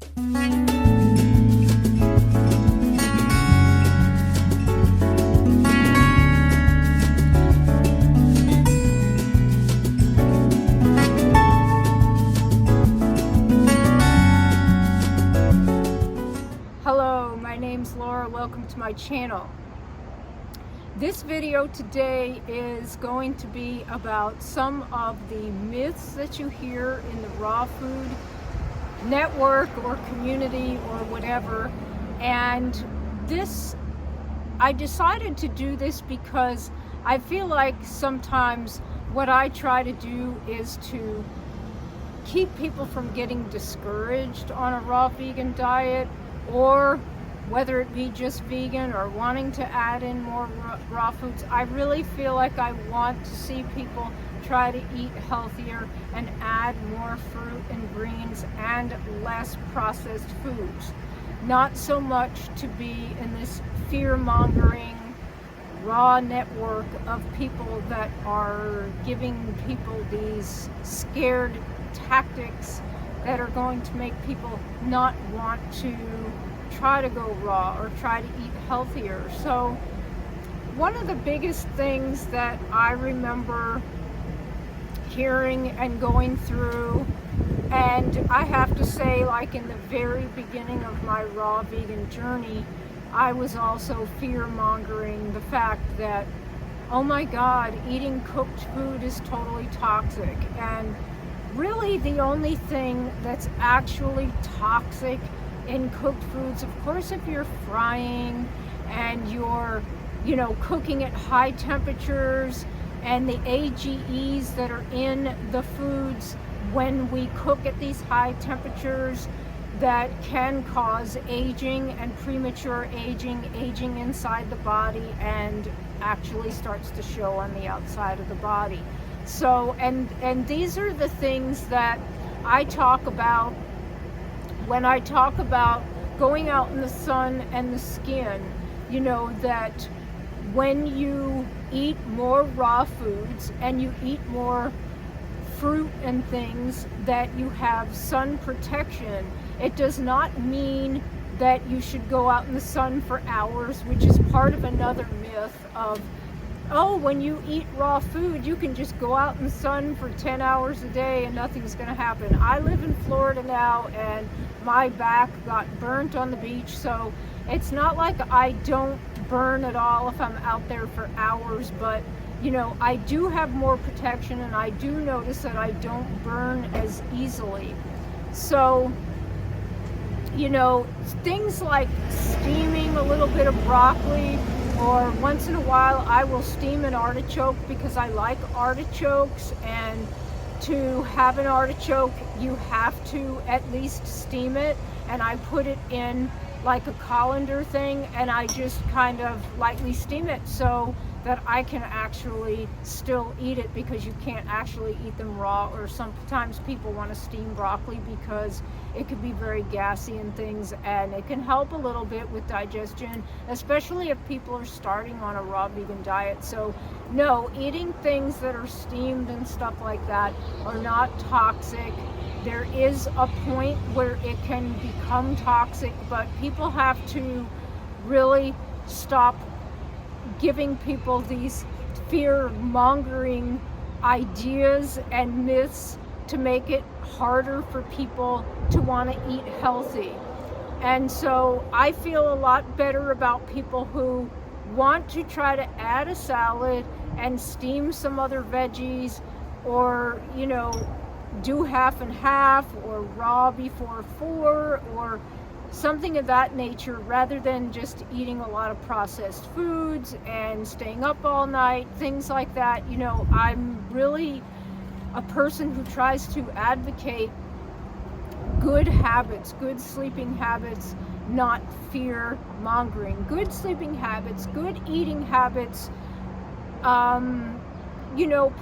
Hello, my name's Laura. Welcome to my channel. This video today is going to be about some of the myths that you hear in the raw food network or community or whatever. And I decided to do this because I feel like sometimes what I try to do is to keep people from getting discouraged on a raw vegan diet, or whether it be just vegan or wanting to add in more raw foods. I really feel like I want to see people try to eat healthier and add more fruit and greens and less processed foods. Not so much to be in this fear-mongering raw network of people that are giving people these scared tactics that are going to make people not want to try to go raw or try to eat healthier. So one of the biggest things that I remember hearing and going through, and I have to say, like in the very beginning of my raw vegan journey, I was also fear-mongering the fact that, oh my God, eating cooked food is totally toxic. And really the only thing that's actually toxic in cooked foods, of course, if you're frying and you're, cooking at high temperatures, and the AGEs that are in the foods when we cook at these high temperatures that can cause aging and premature aging inside the body, and actually starts to show on the outside of the body. So, and these are the things that I talk about when I talk about going out in the sun and the skin, that when you eat more raw foods and you eat more fruit and things, that you have sun protection. It does not mean that you should go out in the sun for hours, which is part of another myth of, oh, when you eat raw food, you can just go out in the sun for 10 hours a day and nothing's going to happen. I live in Florida now, and my back got burnt on the beach, so it's not like I don't burn at all if I'm out there for hours, but I do have more protection, and I do notice that I don't burn as easily. So, things like steaming a little bit of broccoli, or once in a while I will steam an artichoke because I like artichokes, and to have an artichoke you have to at least steam it, and I put it in like a colander thing, and I just kind of lightly steam it so that I can actually still eat it, because you can't actually eat them raw. Or sometimes people want to steam broccoli because it can be very gassy and things, and it can help a little bit with digestion, especially if people are starting on a raw vegan diet. So no, eating things that are steamed and stuff like that are not toxic. There is a point where it can become toxic, but people have to really stop giving people these fear-mongering ideas and myths to make it harder for people to want to eat healthy. And so I feel a lot better about people who want to try to add a salad and steam some other veggies, or do half and half, or raw before 4, or something of that nature, rather than just eating a lot of processed foods and staying up all night, things like that. I'm really a person who tries to advocate good habits, good sleeping habits, not fear mongering. Good sleeping habits, good eating habits,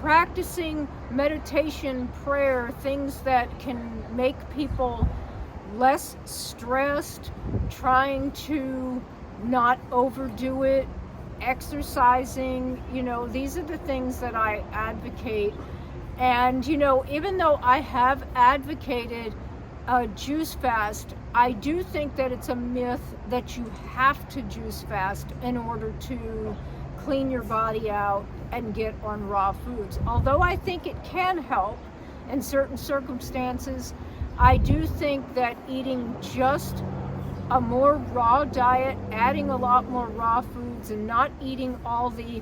practicing meditation, prayer, things that can make people less stressed, trying to not overdo it, exercising, these are the things that I advocate. And, even though I have advocated a juice fast, I do think that it's a myth that you have to juice fast in order to clean your body out and get on raw foods. Although I think it can help in certain circumstances, I do think that eating just a more raw diet, adding a lot more raw foods, and not eating all the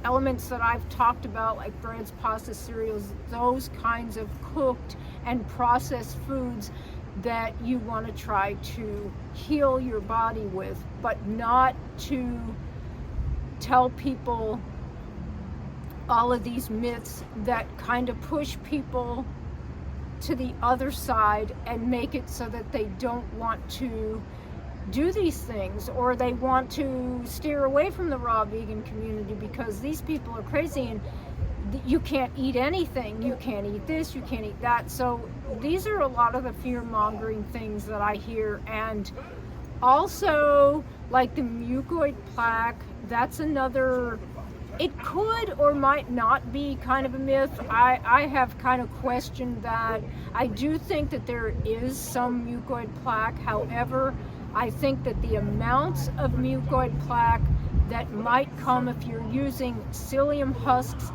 elements that I've talked about, like breads, pasta, cereals, those kinds of cooked and processed foods that you want to try to heal your body with, but not to tell people all of these myths that kind of push people to the other side and make it so that they don't want to do these things, or they want to steer away from the raw vegan community because these people are crazy and you can't eat anything, you can't eat this, you can't eat that. So these are a lot of the fear-mongering things that I hear. And also, like the mucoid plaque, that's another, it could or might not be kind of a myth. I have kind of questioned that. I do think that there is some mucoid plaque. However, I think that the amounts of mucoid plaque that might come if you're using psyllium husks,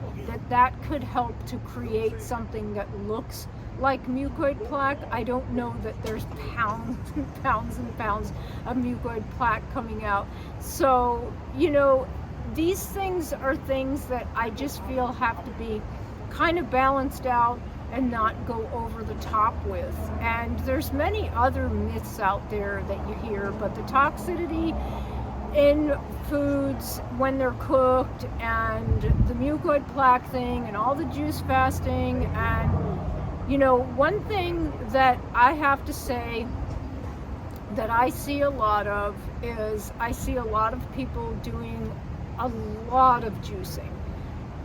that could help to create something that looks like mucoid plaque. I don't know that there's pounds and pounds and pounds of mucoid plaque coming out. So, you know, these things are things that I just feel have to be kind of balanced out and not go over the top with. And there's many other myths out there that you hear, but the toxicity in foods when they're cooked, and the mucoid plaque thing, and all the juice fasting, and you know, one thing that I have to say that I see a lot of is I see a lot of people doing a lot of juicing.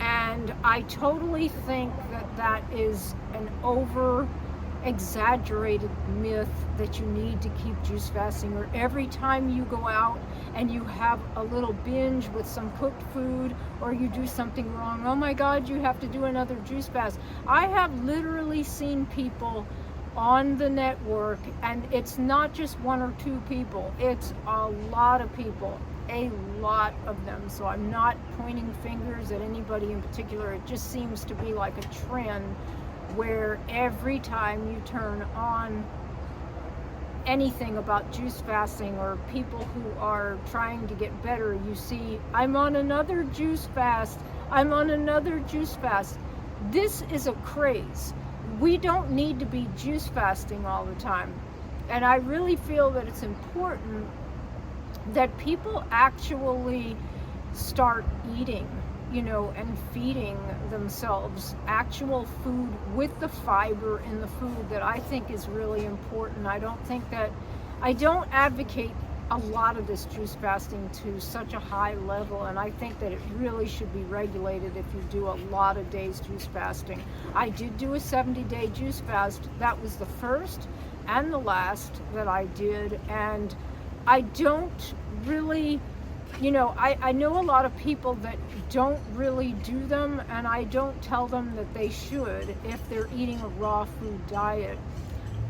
And I totally think that that is an over-exaggerated myth that you need to keep juice fasting, or every time you go out and you have a little binge with some cooked food, or you do something wrong, oh my God, you have to do another juice fast. I have literally seen people on the network, and it's not just one or two people, it's a lot of people. A lot of them. So I'm not pointing fingers at anybody in particular. It just seems to be like a trend where every time you turn on anything about juice fasting or people who are trying to get better, you see, I'm on another juice fast. I'm on another juice fast. This is a craze. We don't need to be juice fasting all the time. And I really feel that it's important that people actually start eating, you know, and feeding themselves actual food with the fiber in the food. That I think is really important. I don't advocate a lot of this juice fasting to such a high level, and I think that it really should be regulated if you do a lot of days juice fasting. I did do a 70-day juice fast. That was the first and the last that I did, and I don't really, you know, I know a lot of people that don't really do them, and I don't tell them that they should if they're eating a raw food diet.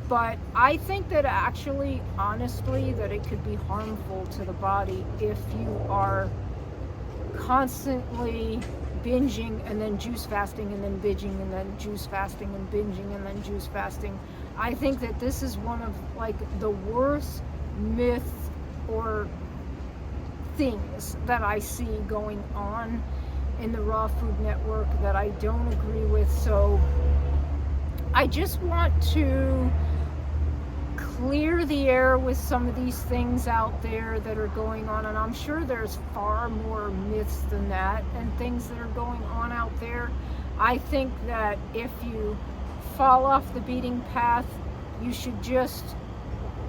But I think that actually, honestly, that it could be harmful to the body if you are constantly binging and then juice fasting and then binging and then juice fasting and binging and then juice fasting. I think that this is one of like the worst myths or things that I see going on in the Raw Food Network that I don't agree with. So I just want to clear the air with some of these things out there that are going on, and I'm sure there's far more myths than that and things that are going on out there. I think that if you fall off the beaten path, you should just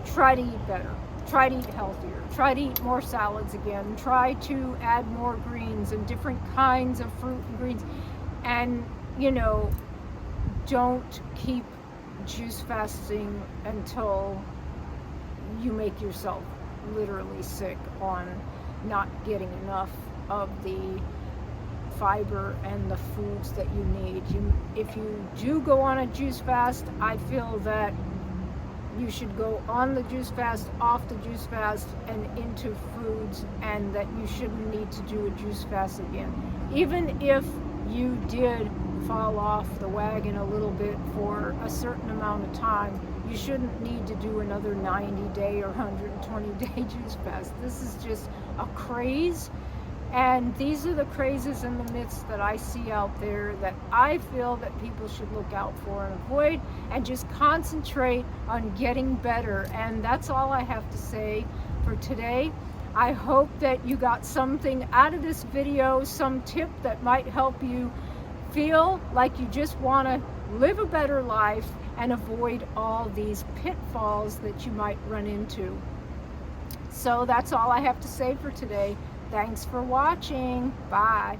try to eat better, try to eat healthier, try to eat more salads again, try to add more greens and different kinds of fruit and greens, and you know, don't keep juice fasting until you make yourself literally sick on not getting enough of the fiber and the foods that you need. If you do go on a juice fast, I feel that you should go on the juice fast, off the juice fast, and into foods, and that you shouldn't need to do a juice fast again. Even if you did fall off the wagon a little bit for a certain amount of time, you shouldn't need to do another 90-day or 120-day juice fast. This is just a craze, and these are the crazes and the myths that I see out there that I feel that people should look out for and avoid, and just concentrate on getting better. And that's all I have to say for today. I hope that you got something out of this video, some tip that might help you feel like you just want to live a better life and avoid all these pitfalls that you might run into. So that's all I have to say for today. Thanks for watching. Bye.